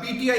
PTI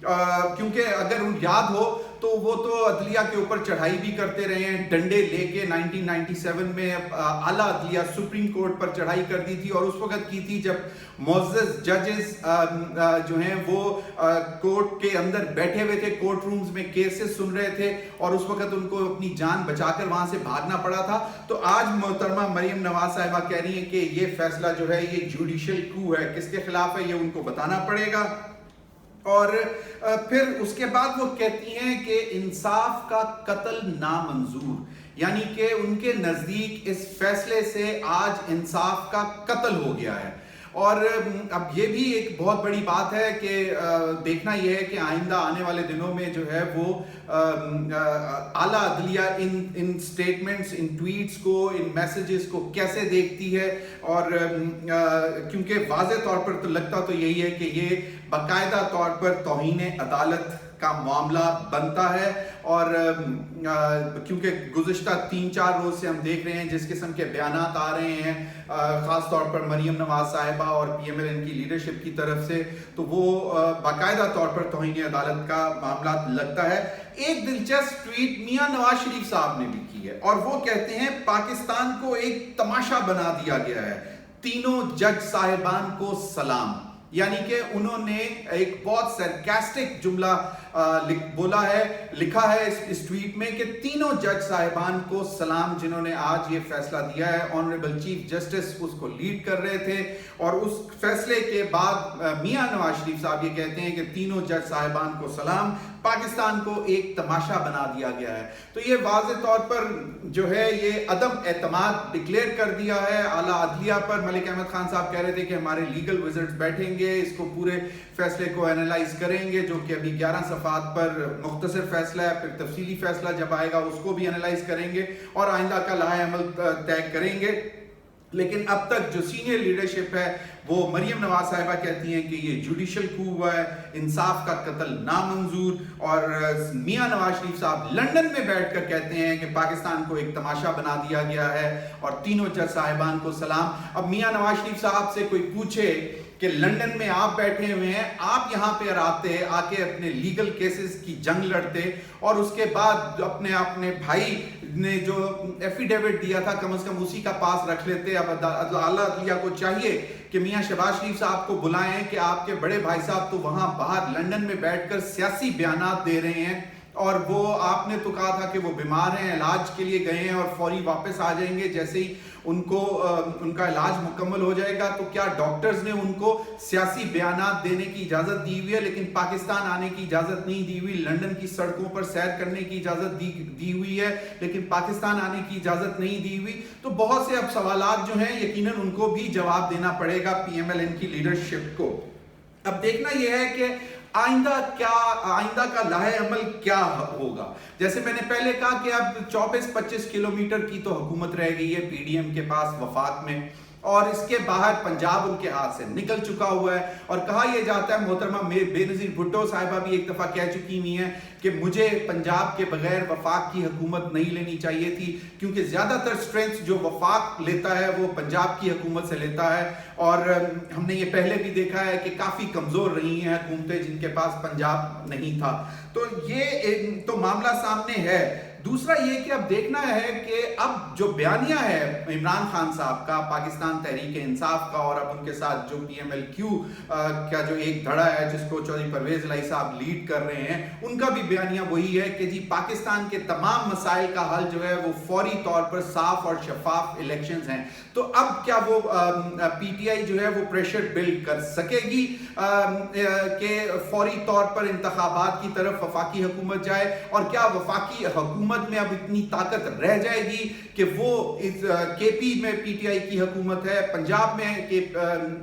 کیونکہ اگر ان یاد ہو تو وہ تو عدلیہ کے اوپر چڑھائی بھی کرتے رہے ہیں، ڈنڈے لے کے 1997 میں اعلیٰ عدلیہ سپریم کورٹ پر چڑھائی کر دی تھی، اور اس وقت کی تھی جب معزز ججز جو ہیں وہ کورٹ کے اندر بیٹھے ہوئے تھے، کورٹ رومز میں کیسز سن رہے تھے، اور اس وقت ان کو اپنی جان بچا کر وہاں سے بھاگنا پڑا تھا۔ تو آج محترمہ مریم نواز صاحبہ کہہ رہی ہیں کہ یہ فیصلہ جو ہے یہ جوڈیشل کو ہے، کس کے خلاف ہے یہ ان کو بتانا پڑے گا۔ اور پھر اس کے بعد وہ کہتی ہیں کہ انصاف کا قتل نامنظور، یعنی کہ ان کے نزدیک اس فیصلے سے آج انصاف کا قتل ہو گیا ہے۔ اور اب یہ بھی ایک بہت بڑی بات ہے کہ دیکھنا یہ ہے کہ آئندہ آنے والے دنوں میں جو ہے وہ اعلیٰ عدلیہ ان سٹیٹمنٹس، ان ٹویٹس کو، ان میسیجز کو کیسے دیکھتی ہے، اور کیونکہ واضح طور پر تو لگتا تو یہی ہے کہ یہ باقاعدہ طور پر توہین عدالت کا معاملہ بنتا ہے، اور کیونکہ گزشتہ 3-4 روز سے ہم دیکھ رہے ہیں جس قسم کے بیانات آ رہے ہیں خاص طور پر مریم نواز صاحبہ اور پی ایم ایل این کی لیڈرشپ کی طرف سے، تو وہ باقاعدہ طور پر توہین عدالت کا معاملہ لگتا ہے۔ ایک دلچسپ ٹویٹ میاں نواز شریف صاحب نے بھی کی ہے، اور وہ کہتے ہیں پاکستان کو ایک تماشا بنا دیا گیا ہے، تینوں جج صاحبان کو سلام، یعنی کہ انہوں نے ایک بہت سرکاسٹک جملہ بولا ہے، لکھا ہے اس ٹویٹ میں کہ تینوں جج صاحبان کو سلام جنہوں نے آج یہ فیصلہ دیا ہے۔ آنریبل چیف جسٹس اس کو لیڈ کر رہے تھے، اور اس فیصلے کے بعد میاں نواز شریف صاحب یہ کہتے ہیں کہ تینوں جج صاحبان کو سلام، پاکستان کو ایک تماشا بنا دیا گیا ہے۔ تو یہ واضح طور پر جو ہے یہ عدم اعتماد ڈکلیئر کر دیا ہے اعلیٰ عدلیہ پر۔ ملک احمد خان صاحب کہہ رہے تھے کہ ہمارے لیگل وزٹس بیٹھیں گے، اس کو پورے فیصلے کو اینالائز کریں گے، جو کہ ابھی 11 صفحات پر مختصر فیصلہ ہے، پھر تفصیلی فیصلہ جب آئے گا اس کو بھی اینالائز کریں گے اور آئندہ کا لائحہ عمل طے کریں گے۔ لیکن اب تک جو سینئر لیڈرشپ ہے وہ مریم نواز صاحبہ کہتی ہیں کہ یہ جوڈیشل کو ہوا ہے، انصاف کا قتل نامنظور، اور میاں نواز شریف صاحب لندن میں بیٹھ کر کہتے ہیں کہ پاکستان کو ایک تماشا بنا دیا گیا ہے، اور تینوں جج صاحبان کو سلام۔ اب میاں نواز شریف صاحب سے کوئی پوچھے کہ لندن میں آپ بیٹھے ہوئے ہیں، آپ یہاں پہ آتے آ کے اپنے لیگل کیسز کی جنگ لڑتے، اور اس کے بعد اپنے بھائی نے جو ایفیڈیوٹ دیا تھا کم از کم اسی کا پاس رکھ لیتے۔ اب اعلیٰ عدلیہ کو چاہیے کہ میاں شہباز شریف صاحب کو بلائیں کہ آپ کے بڑے بھائی صاحب تو وہاں باہر لندن میں بیٹھ کر سیاسی بیانات دے رہے ہیں، اور وہ آپ نے تو کہا تھا کہ وہ بیمار ہیں، علاج کے لیے گئے ہیں اور فوری واپس آ جائیں گے جیسے ہی ان کا علاج مکمل ہو جائے گا۔ تو کیا ڈاکٹرز نے ان کو سیاسی بیانات دینے کی اجازت دی ہوئی ہے لیکن پاکستان آنے کی اجازت نہیں دی ہوئی؟ لندن کی سڑکوں پر سیر کرنے کی اجازت دی ہوئی ہے لیکن پاکستان آنے کی اجازت نہیں دی ہوئی؟ تو بہت سے اب سوالات جو ہیں یقیناً ان کو بھی جواب دینا پڑے گا پی ایم ایل این کی لیڈرشپ کو۔ اب دیکھنا یہ ہے کہ آئندہ کا لائحہ عمل کیا ہوگا۔ جیسے میں نے پہلے کہا کہ اب 24-25 کلومیٹر کی تو حکومت رہ گئی ہے پی ڈی ایم کے پاس وفاق میں، اور اس کے باہر پنجاب ان کے ہاتھ سے نکل چکا ہوا ہے، اور کہا یہ جاتا ہے، محترمہ بے نظیر بھٹو صاحبہ بھی ایک دفعہ کہہ چکی ہوئی ہیں کہ مجھے پنجاب کے بغیر وفاق کی حکومت نہیں لینی چاہیے تھی، کیونکہ زیادہ تر سٹرینتھ جو وفاق لیتا ہے وہ پنجاب کی حکومت سے لیتا ہے، اور ہم نے یہ پہلے بھی دیکھا ہے کہ کافی کمزور رہی ہیں حکومتیں جن کے پاس پنجاب نہیں تھا۔ تو یہ تو معاملہ سامنے ہے۔ دوسرا یہ کہ اب دیکھنا ہے کہ اب جو بیانیہ ہے عمران خان صاحب کا، پاکستان تحریک انصاف کا، اور اب ان کے ساتھ جو پی ایم ایل کیو کا جو ایک دھڑا ہے جس کو چودھری پرویز الہی صاحب لیڈ کر رہے ہیں، ان کا بھی بیانیہ وہی ہے کہ جی پاکستان کے تمام مسائل کا حل جو ہے وہ فوری طور پر صاف اور شفاف الیکشنز ہیں۔ تو اب کیا وہ پی ٹی آئی جو ہے وہ پریشر بلڈ کر سکے گی کہ فوری طور پر انتخابات کی طرف وفاقی حکومت جائے، اور کیا وفاقی حکومت میں اب اتنی طاقت رہ جائے گی کہ وہ کے پی میں پی ٹی آئی کی حکومت ہے، پنجاب میں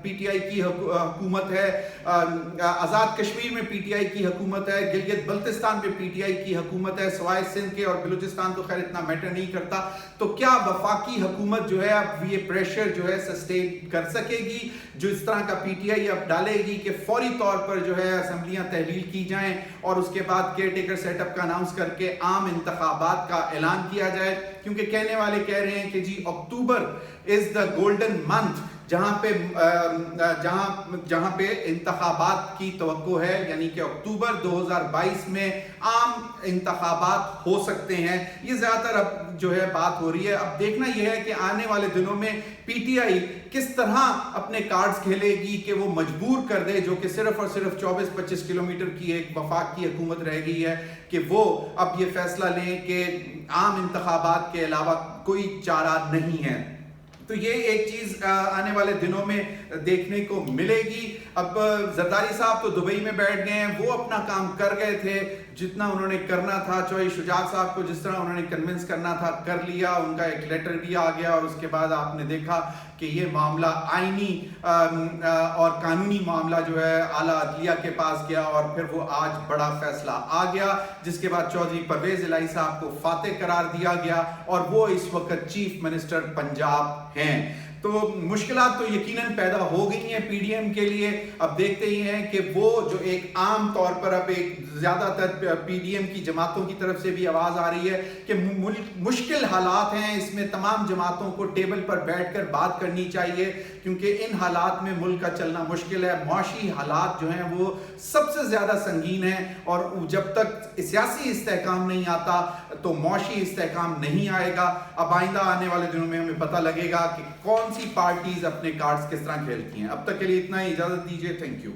پی ٹی آئی کی حکومت ہے، آزاد کشمیر میں پی ٹی آئی کی حکومت ہے، گلگت بلتستان میں پی ٹی آئی کی حکومت ہے، سوائے سندھ کے، اور بلوچستان تو خیر اتنا میٹر نہیں کرتا۔ تو کیا وفاقی حکومت جو ہے اب یہ پریشر جو ہے سسٹین کر سکے گی جو اس طرح کا پی ٹی آئی اب ڈالے گی کہ فوری طور پر جو ہے اسمبلیاں تحلیل کی جائیں اور اس کے بعد کیئر ٹیکر سیٹ اپ کا اناؤنس کر کے عام انتخابات کا اعلان کیا جائے؟ کیونکہ کہنے والے کہہ رہے ہیں کہ جی اکتوبر از دا گولڈن منتھ جہاں پہ انتخابات کی توقع ہے، یعنی کہ اکتوبر 2022 میں عام انتخابات ہو سکتے ہیں. یہ زیادہ تر اب جو ہے بات ہو رہی ہے. اب دیکھنا یہ ہے کہ آنے والے دنوں میں پی ٹی آئی کس طرح اپنے کارڈز کھیلے گی کہ وہ مجبور کر دے، جو کہ صرف اور صرف 24-25 کلومیٹر کی ایک وفاق کی حکومت رہ گئی ہے، کہ وہ اب یہ فیصلہ لیں کہ عام انتخابات کے علاوہ کوئی چارہ نہیں ہے. تو یہ ایک چیز آنے والے دنوں میں دیکھنے کو ملے گی. اب زرداری صاحب تو دبئی میں بیٹھ گئے ہیں، وہ اپنا کام کر گئے تھے جتنا انہوں نے کرنا تھا. چوہے شجاعت صاحب کو جس طرح انہوں نے کنونس کرنا تھا کر لیا، ان کا ایک لیٹر بھی آ گیا، اور اس کے بعد آپ نے دیکھا کہ یہ معاملہ آئینی اور قانونی معاملہ جو ہے اعلیٰ عدلیہ کے پاس گیا، اور پھر وہ آج بڑا فیصلہ آ گیا، جس کے بعد چودھری پرویز الہی صاحب کو فاتح قرار دیا گیا، اور وہ اس وقت چیف منسٹر پنجاب ہیں. تو مشکلات تو یقیناً پیدا ہو گئی ہیں پی ڈی ایم کے لیے. اب دیکھتے ہی ہیں کہ وہ جو ایک عام طور پر اب ایک زیادہ تر پی ڈی ایم کی جماعتوں کی طرف سے بھی آواز آ رہی ہے کہ مشکل حالات ہیں، اس میں تمام جماعتوں کو ٹیبل پر بیٹھ کر بات کرنی چاہیے، کیونکہ ان حالات میں ملک کا چلنا مشکل ہے. معاشی حالات جو ہیں وہ سب سے زیادہ سنگین ہیں، اور جب تک سیاسی استحکام نہیں آتا تو معاشی استحکام نہیں آئے گا. اب آئندہ آنے والے دنوں میں ہمیں پتہ لگے گا کہ کون سی پارٹیز اپنے کارڈز کس طرح کھیلتی ہیں. اب تک کے لیے اتنا ہی، اجازت دیجیے. Thank you.